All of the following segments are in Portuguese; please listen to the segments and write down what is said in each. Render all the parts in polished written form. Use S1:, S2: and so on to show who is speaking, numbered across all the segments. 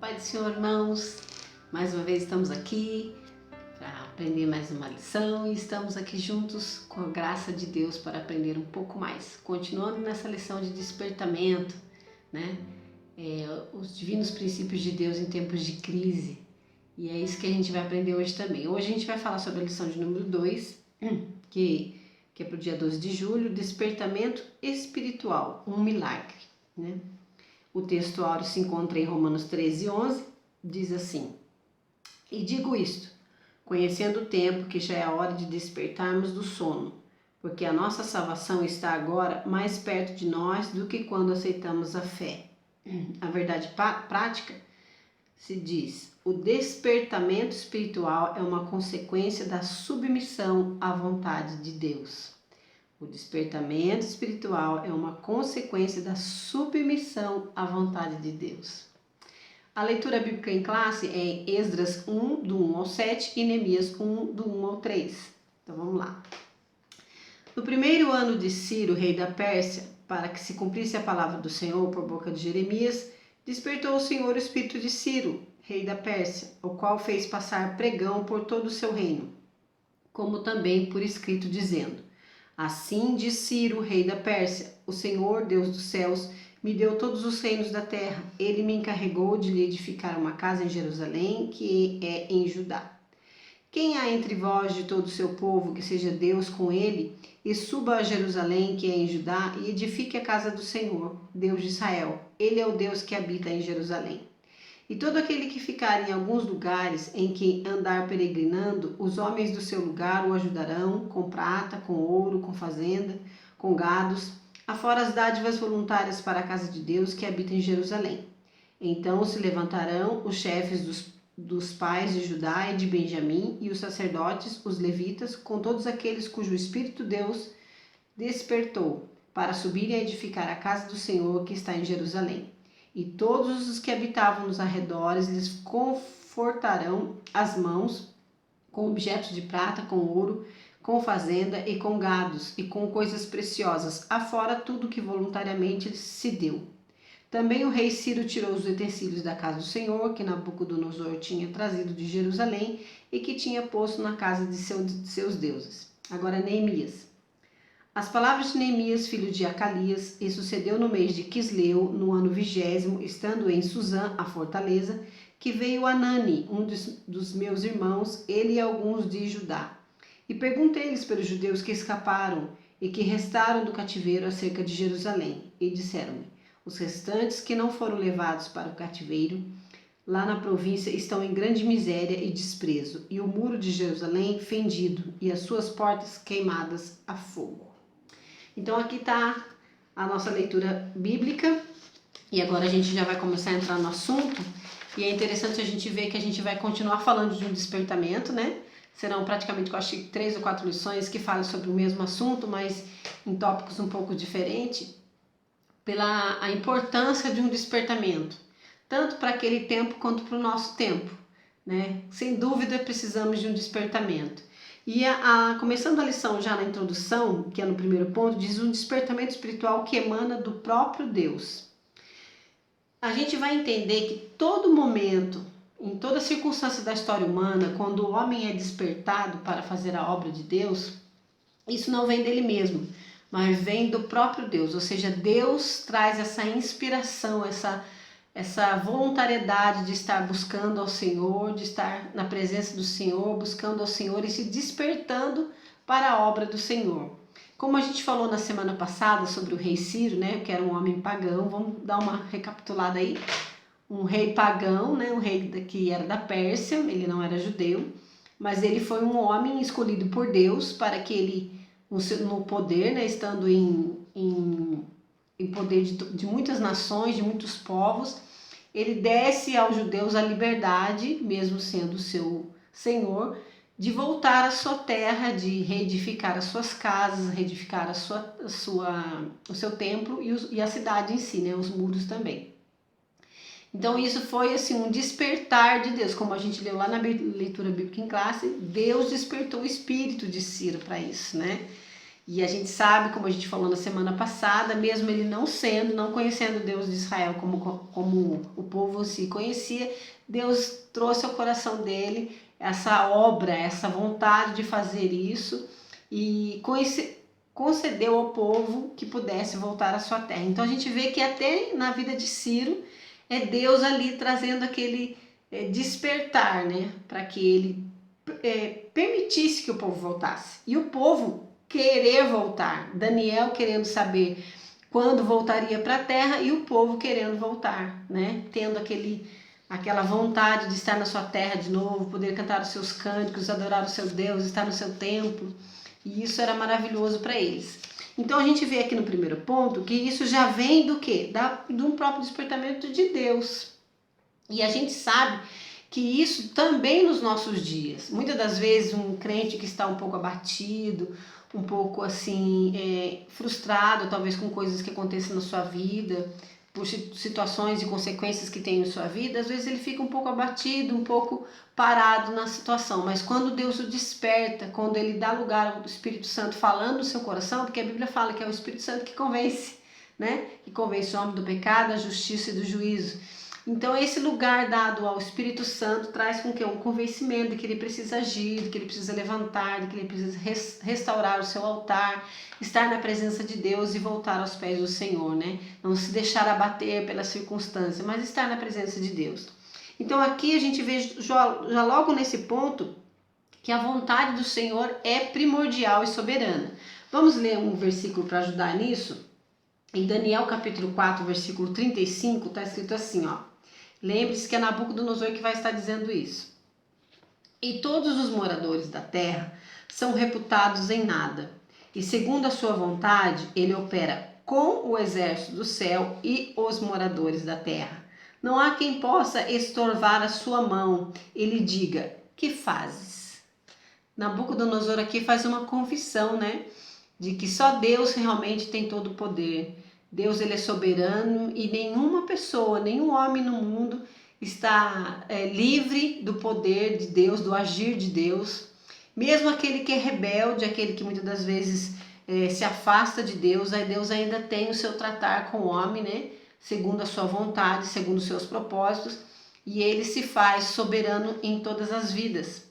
S1: Pai do Senhor, irmãos, mais uma vez estamos aqui para aprender mais uma lição e estamos aqui juntos com a graça de Deus para aprender um pouco mais. Continuando nessa lição de despertamento, né? Os divinos princípios de Deus em tempos de crise. E é isso que a gente vai aprender hoje também. Hoje a gente vai falar sobre a lição de número 2, que é para o dia 12 de julho, despertamento espiritual, um milagre, né? O texto áureo se encontra em Romanos 13:11, diz assim: E digo isto, conhecendo o tempo que já é a hora de despertarmos do sono, porque a nossa salvação está agora mais perto de nós do que quando aceitamos a fé. A verdade prática se diz: o despertamento espiritual é uma consequência da submissão à vontade de Deus. O despertamento espiritual é uma consequência da submissão à vontade de Deus. A leitura bíblica em classe é em Esdras 1, do 1 ao 7 e Neemias 1, do 1 ao 3. Então vamos lá. No primeiro ano de Ciro, rei da Pérsia, para que se cumprisse a palavra do Senhor por boca de Jeremias, despertou o Senhor o espírito de Ciro, rei da Pérsia, o qual fez passar pregão por todo o seu reino, como também por escrito, dizendo: Assim diz Ciro, rei da Pérsia: o Senhor, Deus dos céus, me deu todos os reinos da terra. Ele me encarregou de lhe edificar uma casa em Jerusalém, que é em Judá. Quem há entre vós de todo o seu povo que seja Deus com ele, e suba a Jerusalém, que é em Judá, e edifique a casa do Senhor, Deus de Israel. Ele é o Deus que habita em Jerusalém. E todo aquele que ficar em alguns lugares em que andar peregrinando, os homens do seu lugar o ajudarão, com prata, com ouro, com fazenda, com gados, afora as dádivas voluntárias para a casa de Deus que habita em Jerusalém. Então se levantarão os chefes dos pais de Judá e de Benjamim, e os sacerdotes, os levitas, com todos aqueles cujo Espírito Deus despertou, para subirem a edificar a casa do Senhor que está em Jerusalém. E todos os que habitavam nos arredores lhes confortarão as mãos com objetos de prata, com ouro, com fazenda e com gados, e com coisas preciosas, afora tudo que voluntariamente se deu. Também o rei Ciro tirou os utensílios da casa do Senhor, que Nabucodonosor tinha trazido de Jerusalém e que tinha posto na casa de seus deuses. Agora Neemias. As palavras de Neemias, filho de Acalias, e sucedeu no mês de Quisleu, no ano 20º, estando em Suzã, a fortaleza, que veio Anani, um dos meus irmãos, ele e alguns de Judá. E perguntei-lhes pelos judeus que escaparam e que restaram do cativeiro acerca de Jerusalém. E disseram-me: os restantes que não foram levados para o cativeiro, lá na província, estão em grande miséria e desprezo, e o muro de Jerusalém fendido, e as suas portas queimadas a fogo. Então aqui está a nossa leitura bíblica e agora a gente já vai começar a entrar no assunto. E é interessante a gente ver que a gente vai continuar falando de um despertamento, né? Serão praticamente, eu acho, 3 ou 4 lições que falam sobre o mesmo assunto, mas em tópicos um pouco diferentes, pela a importância de um despertamento, tanto para aquele tempo quanto para o nosso tempo, né? Sem dúvida precisamos de um despertamento. E começando a lição já na introdução, que é no primeiro ponto, diz um despertamento espiritual que emana do próprio Deus. A gente vai entender que todo momento, em toda circunstância da história humana, quando o homem é despertado para fazer a obra de Deus, isso não vem dele mesmo, mas vem do próprio Deus. Ou seja, Deus traz essa inspiração, essa voluntariedade de estar buscando ao Senhor, de estar na presença do Senhor, buscando ao Senhor e se despertando para a obra do Senhor. Como a gente falou na semana passada sobre o rei Ciro, né, que era um homem pagão, vamos dar uma recapitulada aí. Um rei pagão, né, um rei que era da Pérsia, ele não era judeu, mas ele foi um homem escolhido por Deus para que ele, no poder, né, estando em poder de muitas nações, de muitos povos, ele desse aos judeus a liberdade, mesmo sendo seu senhor, de voltar à sua terra, de reedificar as suas casas, reedificar o seu templo e a cidade em si, né, os muros também. Então isso foi assim um despertar de Deus, como a gente leu lá na leitura bíblica em classe, Deus despertou o espírito de Ciro para isso, né? E a gente sabe, como a gente falou na semana passada, mesmo ele não conhecendo o Deus de Israel como o povo se conhecia, Deus trouxe ao coração dele essa obra, essa vontade de fazer isso e concedeu ao povo que pudesse voltar à sua terra. Então a gente vê que até na vida de Ciro é Deus ali trazendo aquele despertar, né, para que ele permitisse que o povo voltasse. E o povo querer voltar, Daniel querendo saber quando voltaria para a terra e o povo querendo voltar, né, tendo aquela vontade de estar na sua terra de novo, poder cantar os seus cânticos, adorar o seu Deus, estar no seu templo. E isso era maravilhoso para eles. Então a gente vê aqui no primeiro ponto que isso já vem do quê? Do próprio despertamento de Deus. E a gente sabe que isso também nos nossos dias. Muitas das vezes um crente que está um pouco abatido, um pouco assim, frustrado, talvez com coisas que acontecem na sua vida, por situações e consequências que tem em sua vida, às vezes ele fica um pouco abatido, um pouco parado na situação. Mas quando Deus o desperta, quando ele dá lugar ao Espírito Santo falando no seu coração, porque a Bíblia fala que é o Espírito Santo que convence, né? Que convence o homem do pecado, da justiça e do juízo. Então esse lugar dado ao Espírito Santo traz com que um convencimento de que ele precisa agir, de que ele precisa levantar, de que ele precisa restaurar o seu altar, estar na presença de Deus e voltar aos pés do Senhor, né? Não se deixar abater pela circunstância, mas estar na presença de Deus. Então aqui a gente vê já logo nesse ponto que a vontade do Senhor é primordial e soberana. Vamos ler um versículo para ajudar nisso? Em Daniel capítulo 4, versículo 35, está escrito assim, ó. Lembre-se que é Nabucodonosor que vai estar dizendo isso. E todos os moradores da terra são reputados em nada. E segundo a sua vontade, ele opera com o exército do céu e os moradores da terra. Não há quem possa estorvar a sua mão e lhe diga, que fazes? Nabucodonosor aqui faz uma confissão, né? De que só Deus realmente tem todo o poder. Deus ele é soberano e nenhuma pessoa, nenhum homem no mundo está livre do poder de Deus, do agir de Deus. Mesmo aquele que é rebelde, aquele que muitas das vezes se afasta de Deus, aí Deus ainda tem o seu tratar com o homem, né? Segundo a sua vontade, segundo os seus propósitos, e ele se faz soberano em todas as vidas.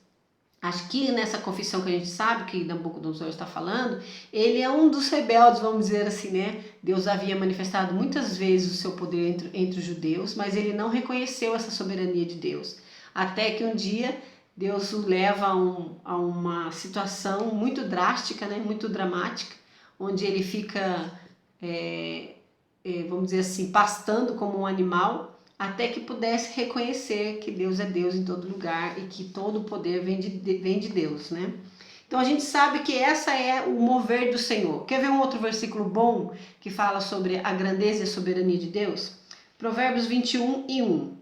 S1: Acho que nessa confissão que a gente sabe que Nabucodonosor está falando, ele é um dos rebeldes, vamos dizer assim, né? Deus havia manifestado muitas vezes o seu poder entre os judeus, mas ele não reconheceu essa soberania de Deus. Até que um dia Deus o leva a uma situação muito drástica, né? Muito dramática, onde ele fica, vamos dizer assim, pastando como um animal, até que pudesse reconhecer que Deus é Deus em todo lugar e que todo o poder vem de Deus, né? Então a gente sabe que essa é o mover do Senhor. Quer ver um outro versículo bom que fala sobre a grandeza e a soberania de Deus? Provérbios 21:1.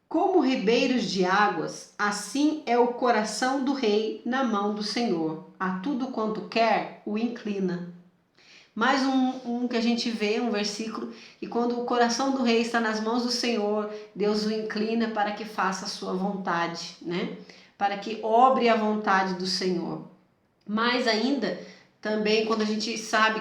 S1: Como ribeiros de águas, assim é o coração do rei na mão do Senhor. A tudo quanto quer, o inclina. Mais um que a gente vê, um versículo, e quando o coração do rei está nas mãos do Senhor, Deus o inclina para que faça a sua vontade, né? Para que obre a vontade do Senhor. Mais ainda, também quando a gente sabe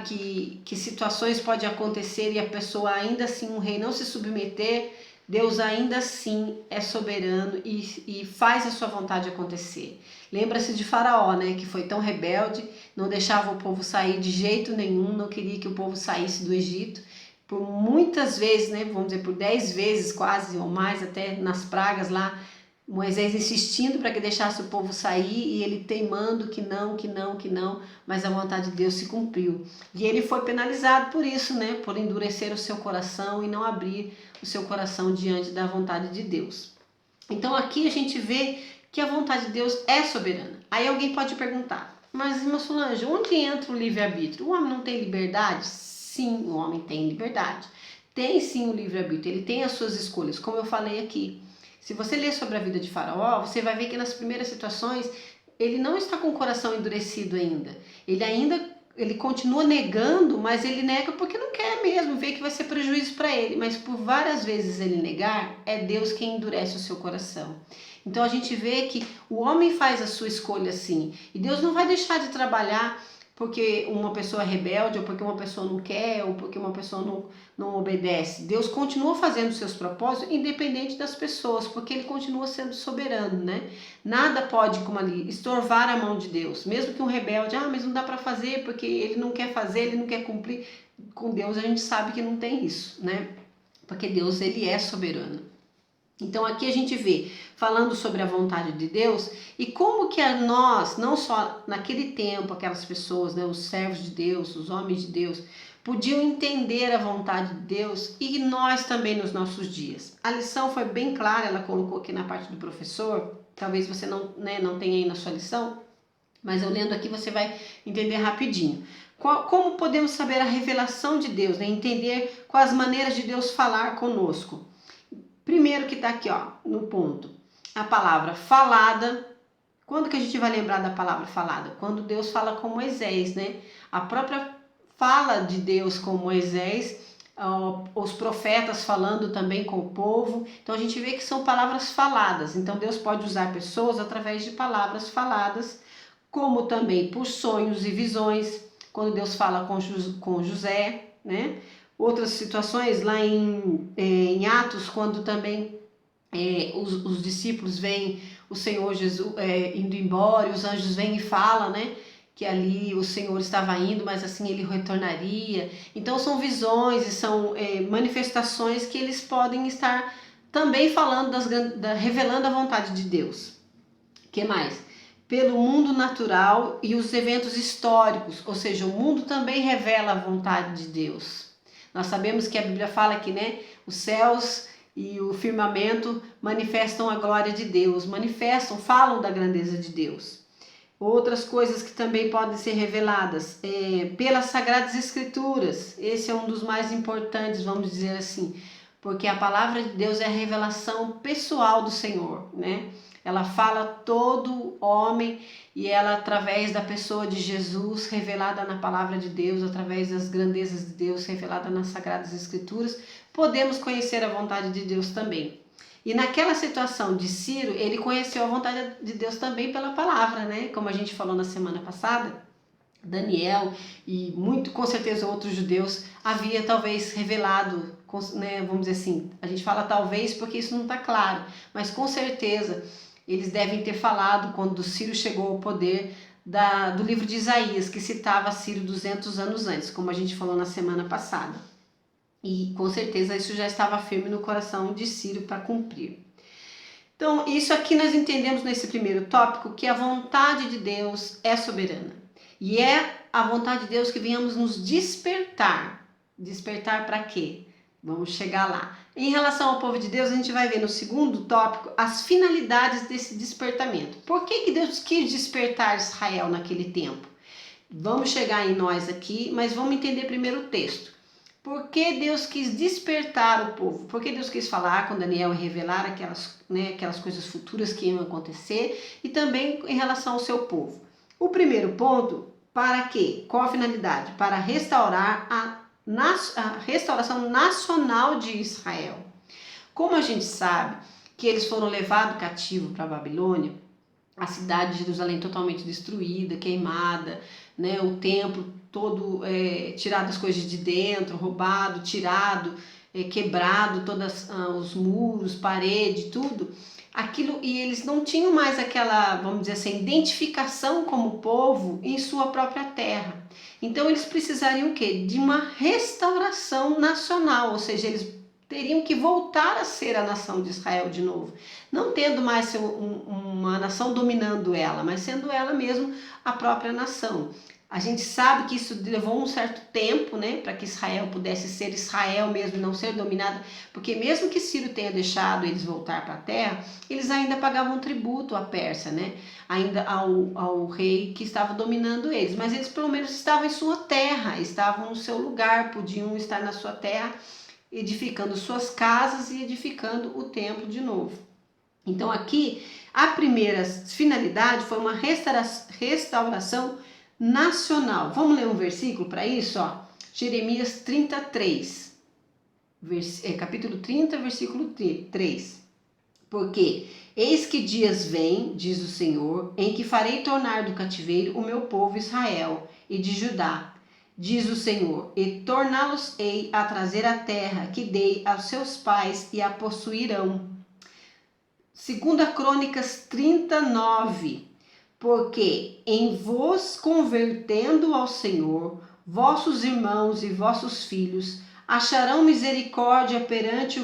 S1: que situações podem acontecer e a pessoa ainda assim, um rei não se submeter, Deus ainda assim é soberano e faz a sua vontade acontecer. Lembra-se de Faraó, né, que foi tão rebelde, não deixava o povo sair de jeito nenhum, não queria que o povo saísse do Egito. Por muitas vezes, né, vamos dizer por 10 vezes quase ou mais, até nas pragas lá, Moisés insistindo para que deixasse o povo sair e ele teimando que não, mas a vontade de Deus se cumpriu. E ele foi penalizado por isso, né? Por endurecer o seu coração e não abrir o seu coração diante da vontade de Deus. Então aqui a gente vê que a vontade de Deus é soberana. Aí alguém pode perguntar, mas irmã Solange, onde entra o livre-arbítrio? O homem não tem liberdade? Sim, o homem tem liberdade. Tem sim o livre-arbítrio, ele tem as suas escolhas, como eu falei aqui. Se você ler sobre a vida de Faraó, você vai ver que nas primeiras situações ele não está com o coração endurecido ainda. Ele continua negando, mas ele nega porque não quer mesmo, vê que vai ser prejuízo para ele. Mas por várias vezes ele negar, é Deus quem endurece o seu coração. Então a gente vê que o homem faz a sua escolha assim. E Deus não vai deixar de trabalhar porque uma pessoa é rebelde, ou porque uma pessoa não quer, ou porque uma pessoa não obedece. Deus continua fazendo seus propósitos, independente das pessoas, porque Ele continua sendo soberano, né? Nada pode, como ali, estorvar a mão de Deus. Mesmo que um rebelde, mas não dá para fazer, porque ele não quer fazer, ele não quer cumprir. Com Deus a gente sabe que não tem isso, né? Porque Deus, Ele é soberano. Então aqui a gente vê, falando sobre a vontade de Deus, e como que a nós, não só naquele tempo, aquelas pessoas, né, os servos de Deus, os homens de Deus, podiam entender a vontade de Deus, e nós também nos nossos dias. A lição foi bem clara, ela colocou aqui na parte do professor, talvez você não tenha aí na sua lição, mas eu lendo aqui você vai entender rapidinho. Como podemos saber a revelação de Deus, né? Entender quais maneiras de Deus falar conosco. Primeiro que está aqui, no ponto, a palavra falada. Quando que a gente vai lembrar da palavra falada? Quando Deus fala com Moisés, né? A própria fala de Deus com Moisés, os profetas falando também com o povo. Então a gente vê que são palavras faladas. Então Deus pode usar pessoas através de palavras faladas, como também por sonhos e visões, quando Deus fala com José, né? Outras situações lá em Atos, quando também os discípulos veem o Senhor Jesus indo embora, e os anjos vêm e falam, né? Que ali o Senhor estava indo, mas assim Ele retornaria. Então são visões e são manifestações que eles podem estar também falando, revelando a vontade de Deus. O que mais? Pelo mundo natural e os eventos históricos, ou seja, o mundo também revela a vontade de Deus. Nós sabemos que a Bíblia fala que, né, os céus e o firmamento manifestam a glória de Deus, falam da grandeza de Deus. Outras coisas que também podem ser reveladas pelas Sagradas Escrituras. Esse é um dos mais importantes, vamos dizer assim, porque a palavra de Deus é a revelação pessoal do Senhor, né? Ela fala todo homem e ela, através da pessoa de Jesus, revelada na palavra de Deus, através das grandezas de Deus, revelada nas Sagradas Escrituras, podemos conhecer a vontade de Deus também. E naquela situação de Ciro, ele conheceu a vontade de Deus também pela palavra, né? Como a gente falou na semana passada, Daniel e com certeza outros judeus havia talvez revelado, né, vamos dizer assim, a gente fala talvez porque isso não está claro, mas com certeza eles devem ter falado quando Ciro chegou ao poder do livro de Isaías, que citava Ciro 200 anos antes, como a gente falou na semana passada. E com certeza isso já estava firme no coração de Ciro para cumprir. Então, isso aqui nós entendemos nesse primeiro tópico, que a vontade de Deus é soberana. E é a vontade de Deus que venhamos nos despertar. Despertar para quê? Vamos chegar lá. Em relação ao povo de Deus, a gente vai ver no segundo tópico as finalidades desse despertamento. Por que Deus quis despertar Israel naquele tempo? Vamos chegar em nós aqui, mas vamos entender primeiro o texto. Por que Deus quis despertar o povo? Por que Deus quis falar com Daniel e revelar aquelas coisas futuras que iam acontecer? E também em relação ao seu povo. O primeiro ponto, para quê? Qual a finalidade? Para restaurar a restauração nacional de Israel. Como a gente sabe que eles foram levados cativo para a Babilônia, a cidade de Jerusalém totalmente destruída, queimada, né? O templo todo tirado as coisas de dentro, roubado, tirado, quebrado, todos os muros, parede, tudo. Aquilo, e eles não tinham mais aquela, vamos dizer assim, identificação como povo em sua própria terra. Então eles precisariam o quê? De uma restauração nacional, ou seja, eles teriam que voltar a ser a nação de Israel de novo. Não tendo mais uma nação dominando ela, mas sendo ela mesmo a própria nação. A gente sabe que isso levou um certo tempo, né, para que Israel pudesse ser Israel mesmo e não ser dominado, porque mesmo que Ciro tenha deixado eles voltar para a terra, eles ainda pagavam tributo à Pérsia, né, ainda ao rei que estava dominando eles, mas eles pelo menos estavam em sua terra, estavam no seu lugar, podiam estar na sua terra, edificando suas casas e edificando o templo de novo. Então aqui, a primeira finalidade foi uma restauração nacional. Vamos ler um versículo para isso? Jeremias 33, capítulo 30, versículo 3. Porque eis que dias vêm, diz o Senhor, em que farei tornar do cativeiro o meu povo Israel e de Judá, diz o Senhor, e torná-los-ei a trazer a terra que dei aos seus pais e a possuirão. 2 Crônicas 39. Porque em vos convertendo ao Senhor, vossos irmãos e vossos filhos acharão misericórdia perante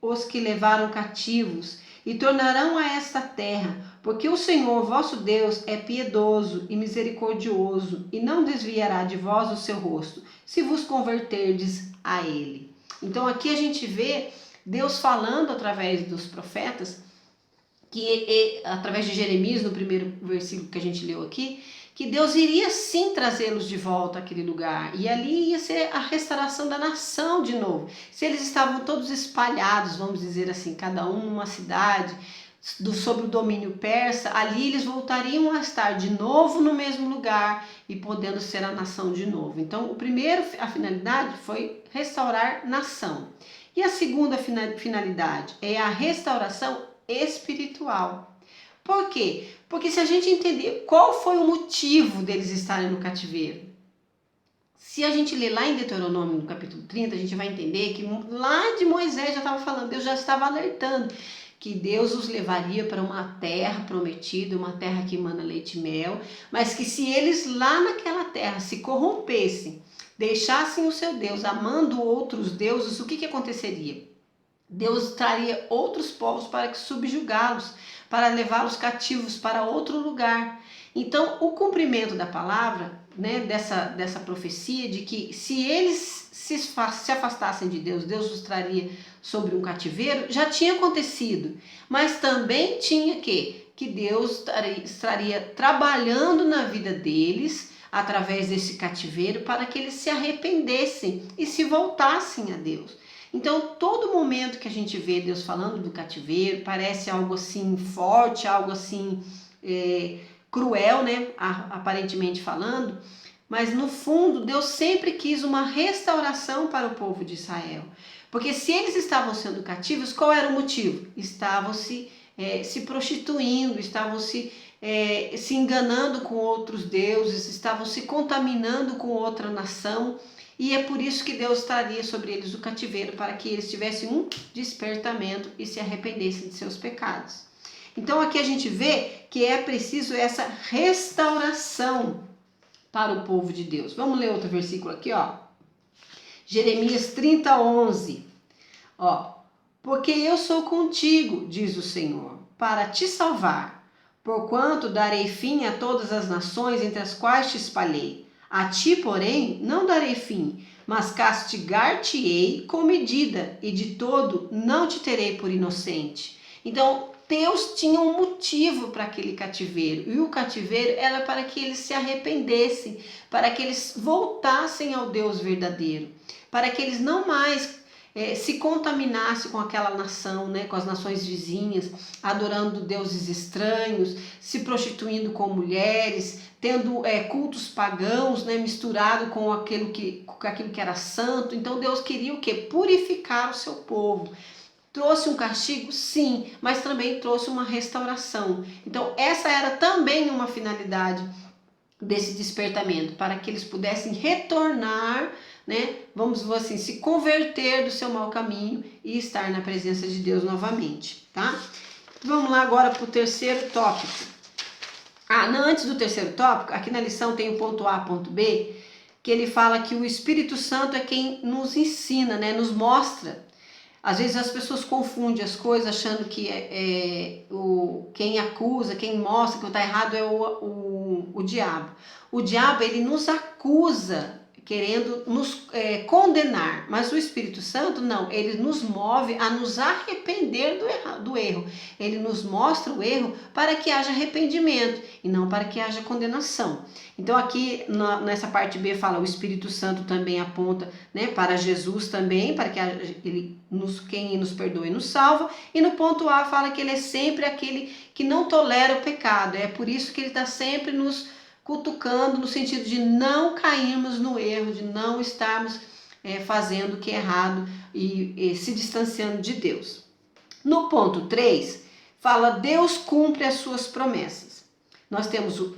S1: os que levaram cativos e tornarão a esta terra, porque o Senhor vosso Deus é piedoso e misericordioso e não desviará de vós o seu rosto, se vos converterdes a ele. Então aqui a gente vê Deus falando através dos profetas, através de Jeremias, no primeiro versículo que a gente leu aqui, que Deus iria sim trazê-los de volta àquele lugar, e ali ia ser a restauração da nação de novo. Se eles estavam todos espalhados, vamos dizer assim, cada um numa cidade, sob o domínio persa, ali eles voltariam a estar de novo no mesmo lugar e podendo ser a nação de novo. Então, a finalidade foi restaurar nação. E a segunda finalidade é a restauração espiritual. Por quê? Porque se a gente entender qual foi o motivo deles estarem no cativeiro, se a gente ler lá em Deuteronômio, no capítulo 30, a gente vai entender que lá de Moisés já estava falando, Deus já estava alertando que Deus os levaria para uma terra prometida, uma terra que emana leite e mel, mas que se eles lá naquela terra se corrompessem, deixassem o seu Deus, amando outros deuses, o que aconteceria? Deus traria outros povos para subjugá-los, para levá-los cativos para outro lugar. Então, o cumprimento da palavra, né, dessa profecia de que se eles se afastassem de Deus, Deus os traria sobre um cativeiro, já tinha acontecido. Mas também tinha que Deus estaria trabalhando na vida deles através desse cativeiro para que eles se arrependessem e se voltassem a Deus. Então, todo momento que a gente vê Deus falando do cativeiro, parece algo assim forte, algo assim cruel, né? Aparentemente falando, mas no fundo Deus sempre quis uma restauração para o povo de Israel. Porque se eles estavam sendo cativos, qual era o motivo? Estavam se prostituindo, estavam se enganando com outros deuses, estavam se contaminando com outra nação. E é por isso que Deus traria sobre eles o cativeiro, para que eles tivessem um despertamento e se arrependessem de seus pecados. Então aqui a gente vê que é preciso essa restauração para o povo de Deus. Vamos ler outro versículo aqui, ó. Jeremias 30, 11. Ó, porque eu sou contigo, diz o Senhor, para te salvar, porquanto darei fim a todas as nações entre as quais te espalhei. A ti, porém, não darei fim, mas castigar-te-ei com medida, e de todo não te terei por inocente. Então, Deus tinha um motivo para aquele cativeiro, e o cativeiro era para que eles se arrependessem, para que eles voltassem ao Deus verdadeiro, para que eles não mais se contaminasse com aquela nação, né, com as nações vizinhas, adorando deuses estranhos, se prostituindo com mulheres, tendo cultos pagãos, né, misturado com aquilo que era santo. Então Deus queria o quê? Purificar o seu povo. Trouxe um castigo? Sim, mas também trouxe uma restauração. Então essa era também uma finalidade desse despertamento, para que eles pudessem retornar, né, vamos dizer assim, se converter do seu mau caminho e estar na presença de Deus novamente, tá? Vamos lá agora para o terceiro tópico. Antes do terceiro tópico, aqui na lição tem o ponto A, ponto B, que ele fala que o Espírito Santo é quem nos ensina, né, nos mostra. Às vezes as pessoas confundem as coisas achando que quem acusa, quem mostra que está errado é o diabo. O diabo, ele nos acusa querendo nos condenar, mas o Espírito Santo não, ele nos move a nos arrepender do erro. Ele nos mostra o erro para que haja arrependimento e não para que haja condenação. Então aqui nessa parte B fala o Espírito Santo também aponta, né, para Jesus também, para que quem nos perdoa e nos salva. E no ponto A fala que ele é sempre aquele que não tolera o pecado. É por isso que ele está sempre nos cutucando no sentido de não cairmos no erro, de não estarmos fazendo o que é errado e se distanciando de Deus. No ponto 3, fala Deus cumpre as suas promessas. Nós temos o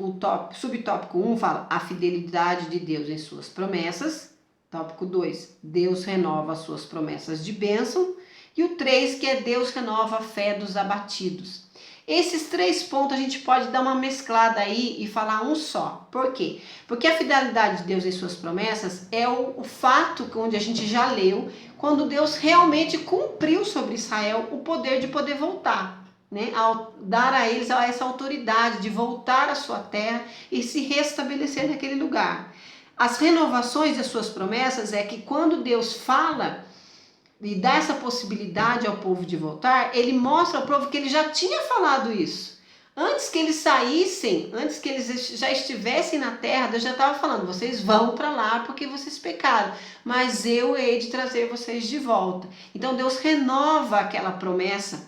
S1: subtópico 1, fala a fidelidade de Deus em suas promessas. Tópico 2, Deus renova as suas promessas de bênção. E o 3, que é Deus renova a fé dos abatidos. Esses 3 pontos a gente pode dar uma mesclada aí e falar um só. Por quê? Porque a fidelidade de Deus em suas promessas é o fato onde a gente já leu, quando Deus realmente cumpriu sobre Israel o poder de poder voltar, né? Ao dar a eles essa autoridade de voltar à sua terra e se restabelecer naquele lugar. As renovações das suas promessas é que quando Deus fala e dá essa possibilidade ao povo de voltar, ele mostra ao povo que ele já tinha falado isso. Antes que eles saíssem, antes que eles já estivessem na terra, Deus já estava falando, vocês vão para lá porque vocês pecaram, mas eu hei de trazer vocês de volta. Então Deus renova aquela promessa,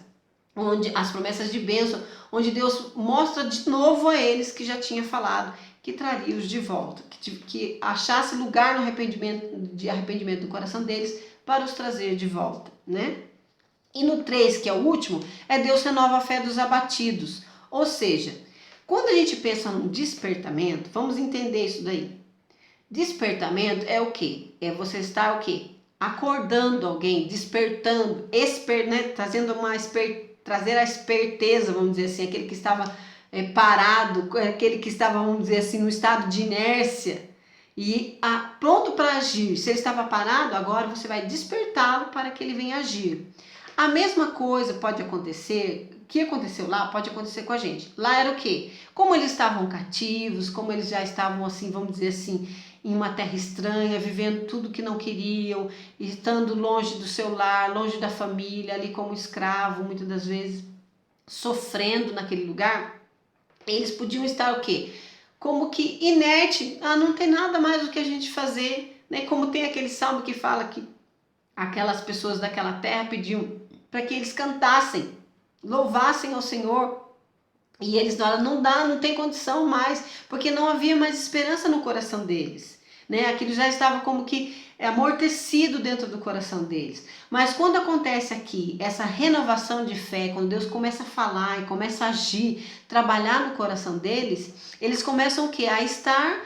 S1: onde as promessas de bênção, onde Deus mostra de novo a eles que já tinha falado que traria-os de volta, que achasse lugar no arrependimento do coração deles, para os trazer de volta, né? E no 3, que é o último, é Deus renova a fé dos abatidos. Ou seja, quando a gente pensa no despertamento, vamos entender isso daí. Despertamento é o quê? É você estar o quê? Acordando alguém, despertando, né? Trazer a esperteza, vamos dizer assim, aquele que estava parado, aquele que estava, vamos dizer assim, no estado de inércia, e pronto para agir. Se ele estava parado, agora você vai despertá-lo para que ele venha agir. A mesma coisa pode acontecer, o que aconteceu lá pode acontecer com a gente. Lá era o quê? Como eles estavam cativos, como eles já estavam assim, vamos dizer assim, em uma terra estranha, vivendo tudo que não queriam, estando longe do seu lar, longe da família, ali como escravo, muitas das vezes, sofrendo naquele lugar, eles podiam estar o quê? Como que inerte, não tem nada mais do que a gente fazer, né? Como tem aquele salmo que fala que aquelas pessoas daquela terra pediam para que eles cantassem, louvassem ao Senhor, e eles não tem condição mais, porque não havia mais esperança no coração deles, né? Aquilo já estava como que amortecido dentro do coração deles. Mas quando acontece aqui essa renovação de fé, quando Deus começa a falar e começa a agir, trabalhar no coração deles, eles começam o quê? A estar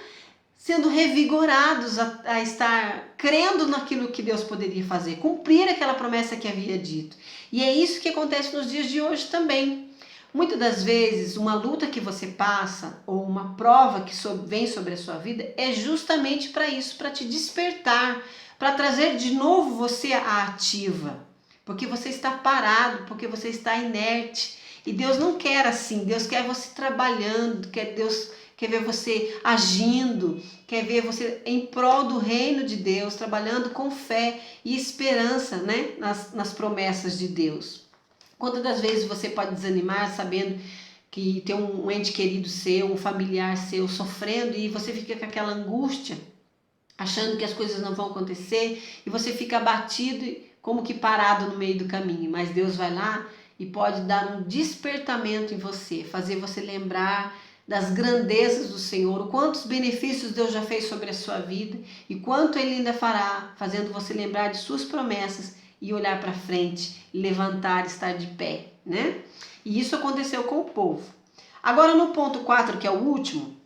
S1: sendo revigorados, a estar crendo naquilo que Deus poderia fazer, cumprir aquela promessa que havia dito. E é isso que acontece nos dias de hoje também. Muitas das vezes, uma luta que você passa ou uma prova que vem sobre a sua vida é justamente para isso, para te despertar, para trazer de novo você à ativa, porque você está parado, porque você está inerte. E Deus não quer assim, Deus quer você trabalhando, Deus quer ver você agindo, quer ver você em prol do reino de Deus, trabalhando com fé e esperança, né, nas promessas de Deus. Quantas das vezes você pode desanimar sabendo que tem um ente querido seu, um familiar seu sofrendo, e você fica com aquela angústia, achando que as coisas não vão acontecer, e você fica abatido, como que parado no meio do caminho. Mas Deus vai lá e pode dar um despertamento em você, fazer você lembrar das grandezas do Senhor, o quantos benefícios Deus já fez sobre a sua vida e quanto Ele ainda fará, fazendo você lembrar de suas promessas e olhar para frente, levantar, estar de pé, né? E isso aconteceu com o povo. Agora no ponto 4, que é o último,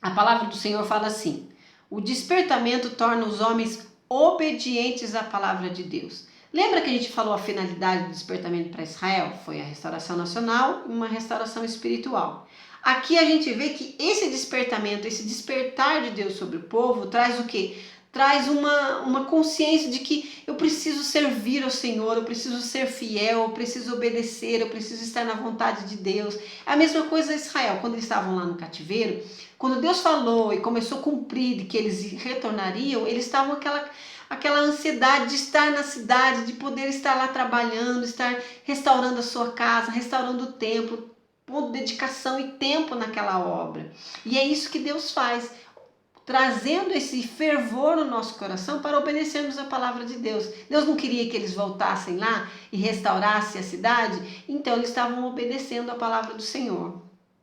S1: a palavra do Senhor fala assim: o despertamento torna os homens obedientes à palavra de Deus. Lembra que a gente falou a finalidade do despertamento para Israel? Foi a restauração nacional e uma restauração espiritual. Aqui a gente vê que esse despertamento, esse despertar de Deus sobre o povo traz o quê? Traz uma consciência de que eu preciso servir ao Senhor, eu preciso ser fiel, eu preciso obedecer, eu preciso estar na vontade de Deus. É a mesma coisa a Israel, quando eles estavam lá no cativeiro, quando Deus falou e começou a cumprir de que eles retornariam, eles estavam aquela ansiedade de estar na cidade, de poder estar lá trabalhando, estar restaurando a sua casa, restaurando o templo, pondo dedicação e tempo naquela obra. E é isso que Deus faz, trazendo esse fervor no nosso coração para obedecermos a palavra de Deus. Deus não queria que eles voltassem lá e restaurassem a cidade, então eles estavam obedecendo a palavra do Senhor.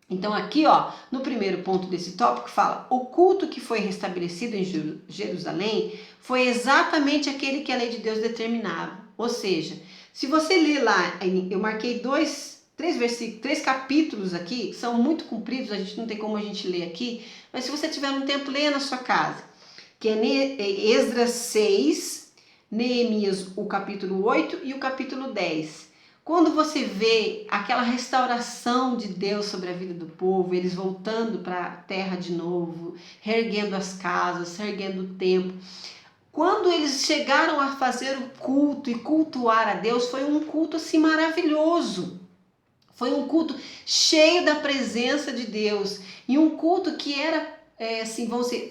S1: Então aqui, no primeiro ponto desse tópico fala: o culto que foi restabelecido em Jerusalém foi exatamente aquele que a lei de Deus determinava. Ou seja, Se você ler lá, eu marquei três capítulos aqui, são muito compridos, a gente não tem como a gente ler aqui, mas se você tiver um tempo, leia na sua casa, que é Esdras 6, Neemias, o capítulo 8 e o capítulo 10. Quando você vê aquela restauração de Deus sobre a vida do povo, eles voltando para a terra de novo, reerguendo as casas, reerguendo o templo. Quando eles chegaram a fazer o culto e cultuar a Deus, foi um culto assim maravilhoso. Foi um culto cheio da presença de Deus. E um culto que era,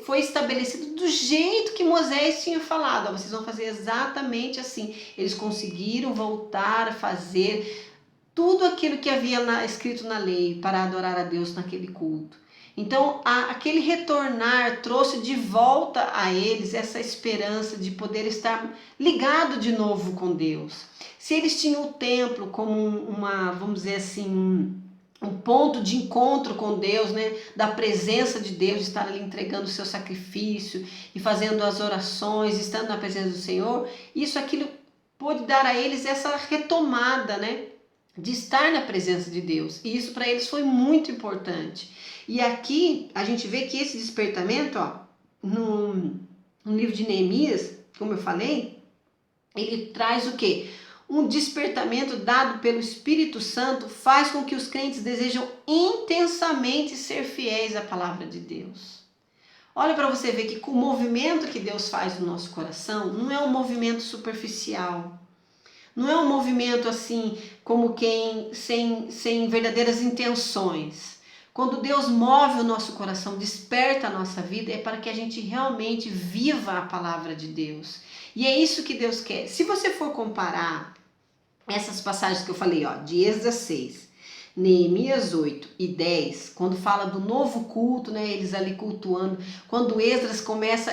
S1: foi estabelecido do jeito que Moisés tinha falado. Vocês vão fazer exatamente assim. Eles conseguiram voltar a fazer tudo aquilo que havia escrito na lei para adorar a Deus naquele culto. Então, aquele retornar trouxe de volta a eles essa esperança de poder estar ligado de novo com Deus. Se eles tinham o templo como vamos dizer assim, um ponto de encontro com Deus, né, da presença de Deus, de estar ali entregando o seu sacrifício e fazendo as orações, estando na presença do Senhor, aquilo pôde dar a eles essa retomada, né, de estar na presença de Deus. E isso para eles foi muito importante. E aqui a gente vê que esse despertamento, no livro de Neemias, como eu falei, ele traz o quê? Um despertamento dado pelo Espírito Santo faz com que os crentes desejam intensamente ser fiéis à palavra de Deus. Olha para você ver que o movimento que Deus faz no nosso coração não é um movimento superficial. Não é um movimento assim como quem sem verdadeiras intenções. Quando Deus move o nosso coração, desperta a nossa vida, é para que a gente realmente viva a palavra de Deus. E é isso que Deus quer. Se você for comparar essas passagens que eu falei, de Esdras 6, Neemias 8 e 10, quando fala do novo culto, né, eles ali cultuando, quando Esdras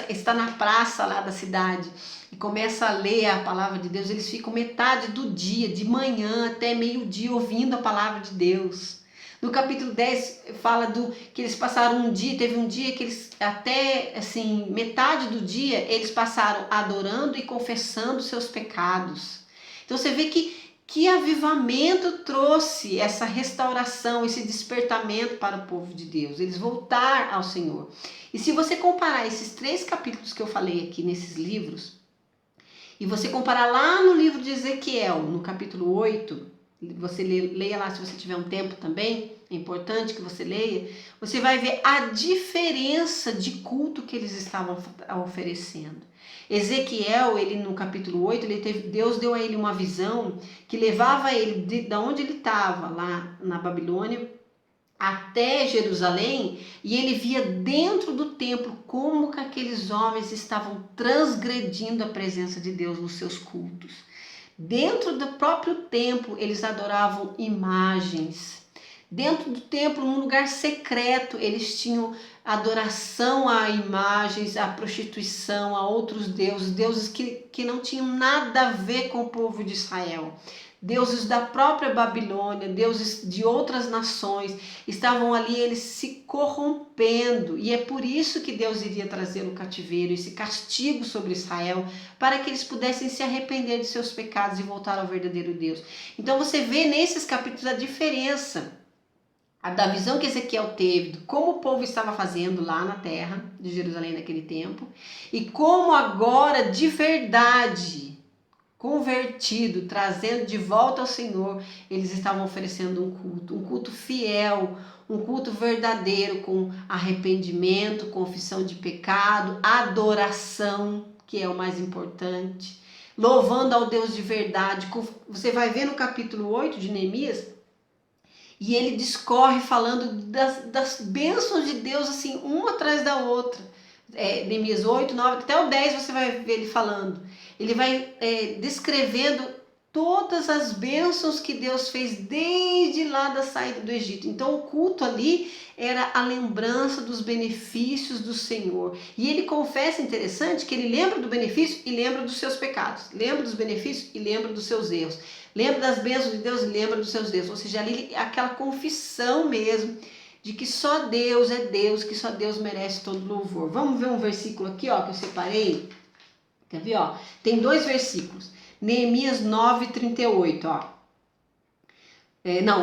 S1: está na praça lá da cidade e começa a ler a palavra de Deus, eles ficam metade do dia, de manhã até meio-dia, ouvindo a palavra de Deus. No capítulo 10 fala que eles passaram teve um dia que eles até assim, metade do dia eles passaram adorando e confessando seus pecados. Então você vê que avivamento trouxe essa restauração, esse despertamento para o povo de Deus, eles voltar ao Senhor. E se você comparar esses 3 capítulos que eu falei aqui nesses livros, e você comparar lá no livro de Ezequiel, no capítulo 8, você leia lá se você tiver um tempo também, é importante que você leia, você vai ver a diferença de culto que eles estavam oferecendo. Ezequiel, ele no capítulo 8, Deus deu a ele uma visão que levava ele de onde ele estava, lá na Babilônia, até Jerusalém, e ele via dentro do templo como que aqueles homens estavam transgredindo a presença de Deus nos seus cultos. Dentro do próprio templo, eles adoravam imagens. Dentro do templo, num lugar secreto, eles tinham adoração a imagens, a prostituição, a outros deuses, deuses que não tinham nada a ver com o povo de Israel. Deuses da própria Babilônia, deuses de outras nações, estavam ali, eles se corrompendo, e é por isso que Deus iria trazer o cativeiro, esse castigo sobre Israel, para que eles pudessem se arrepender de seus pecados e voltar ao verdadeiro Deus. Então você vê nesses capítulos a diferença da visão que Ezequiel teve, de como o povo estava fazendo lá na terra de Jerusalém naquele tempo, e como agora de verdade, convertido, trazendo de volta ao Senhor, eles estavam oferecendo um culto fiel, um culto verdadeiro, com arrependimento, confissão de pecado, adoração, que é o mais importante, louvando ao Deus de verdade. Você vai ver no capítulo 8 de Neemias, e ele discorre falando das bênçãos de Deus, assim, uma atrás da outra. Neemias 8, 9, até o 10 você vai ver ele falando. Ele vai descrevendo todas as bênçãos que Deus fez desde lá da saída do Egito. Então o culto ali era a lembrança dos benefícios do Senhor. E ele confessa, interessante, que ele lembra do benefício e lembra dos seus pecados. Lembra dos benefícios e lembra dos seus erros. Lembra das bênçãos de Deus e lembra dos seus erros. Ou seja, ali aquela confissão mesmo de que só Deus é Deus, que só Deus merece todo louvor. Vamos ver um versículo aqui, que eu separei. Quer ver? Tem 2 versículos. Neemias 9:38, ó.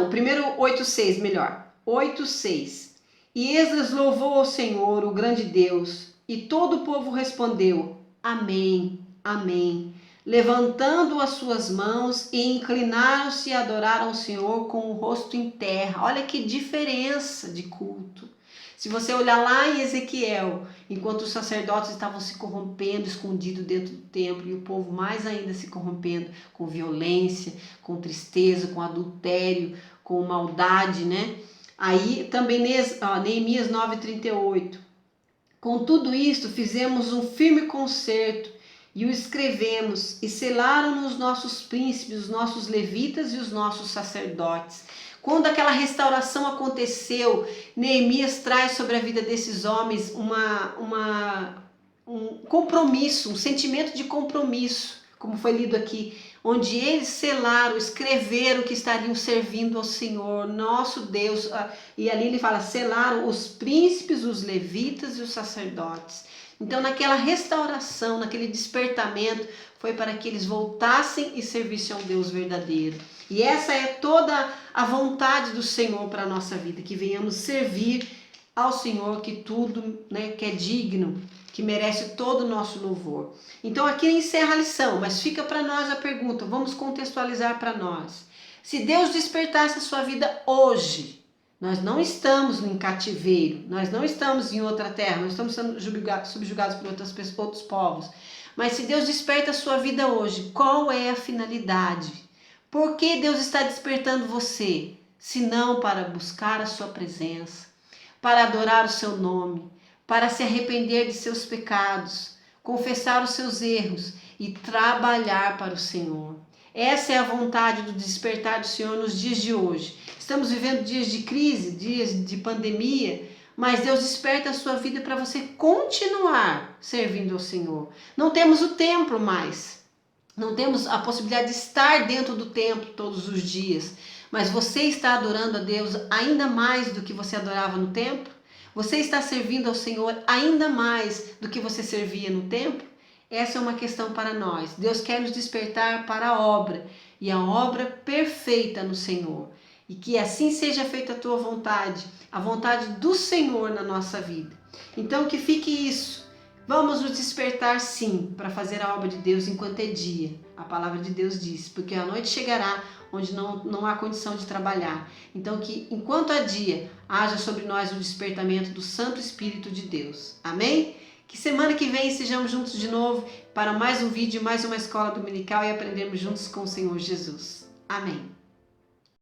S1: O primeiro 8:6, melhor. 8:6. E Esdras louvou ao Senhor, o grande Deus, e todo o povo respondeu: Amém, amém, levantando as suas mãos e inclinaram-se e adoraram o Senhor com o rosto em terra. Olha que diferença de culto. Se você olhar lá em Ezequiel, enquanto os sacerdotes estavam se corrompendo, escondidos dentro do templo, e o povo mais ainda se corrompendo com violência, com tristeza, com adultério, com maldade, né? Aí também Neemias 9:38. Com tudo isto fizemos um firme concerto e o escrevemos e selaram os nossos príncipes, os nossos levitas e os nossos sacerdotes. Quando aquela restauração aconteceu, Neemias traz sobre a vida desses homens um compromisso, um sentimento de compromisso, como foi lido aqui, onde eles selaram, escreveram que estariam servindo ao Senhor, nosso Deus, e ali ele fala, selaram os príncipes, os levitas e os sacerdotes. Então naquela restauração, naquele despertamento, foi para que eles voltassem e servissem ao Deus verdadeiro. E essa é toda a vontade do Senhor para a nossa vida, que venhamos servir ao Senhor, que tudo, né, que é digno, que merece todo o nosso louvor. Então aqui encerra a lição, mas fica para nós a pergunta, vamos contextualizar para nós. Se Deus despertasse a sua vida hoje, nós não estamos em cativeiro, nós não estamos em outra terra, nós estamos sendo subjugados por outros povos. Mas se Deus desperta a sua vida hoje, qual é a finalidade? Por que Deus está despertando você? Se não para buscar a sua presença, para adorar o seu nome, para se arrepender de seus pecados, confessar os seus erros e trabalhar para o Senhor. Essa é a vontade do despertar do Senhor nos dias de hoje. Estamos vivendo dias de crise, dias de pandemia, mas Deus desperta a sua vida para você continuar servindo ao Senhor. Não temos o templo mais, não temos a possibilidade de estar dentro do templo todos os dias, mas você está adorando a Deus ainda mais do que você adorava no templo? Você está servindo ao Senhor ainda mais do que você servia no templo? Essa é uma questão para nós. Deus quer nos despertar para a obra, e a obra perfeita no Senhor. E que assim seja feita a tua vontade, a vontade do Senhor na nossa vida. Então que fique isso. Vamos nos despertar sim, para fazer a obra de Deus enquanto é dia. A palavra de Deus diz, porque a noite chegará onde não há condição de trabalhar. Então que enquanto há dia, haja sobre nós o despertamento do Santo Espírito de Deus. Amém? Que semana que vem estejamos juntos de novo para mais um vídeo, mais uma escola dominical e aprendermos juntos com o Senhor Jesus. Amém.